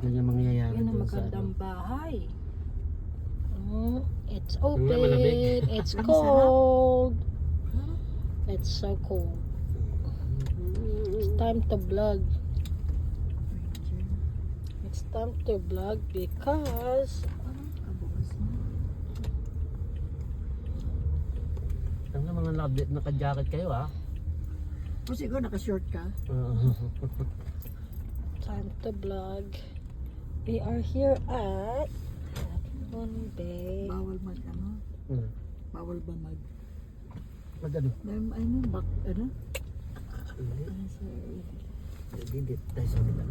Yan yung mangyayari Yun ang dun sa magandang ano. bahay. It's Nga, open. malamig. It's cold. It's so cold. It's time to vlog. It's time to vlog because Ang mga naka-jacket kayo ah. O siguro naka-short ka. time to vlog. We are here at Bombay. Bawal mag ano? Bawal ba mag... Magano? Ano? Bak... Ano? Hindi. Ano sa... Hindi. Dahil sa kanila.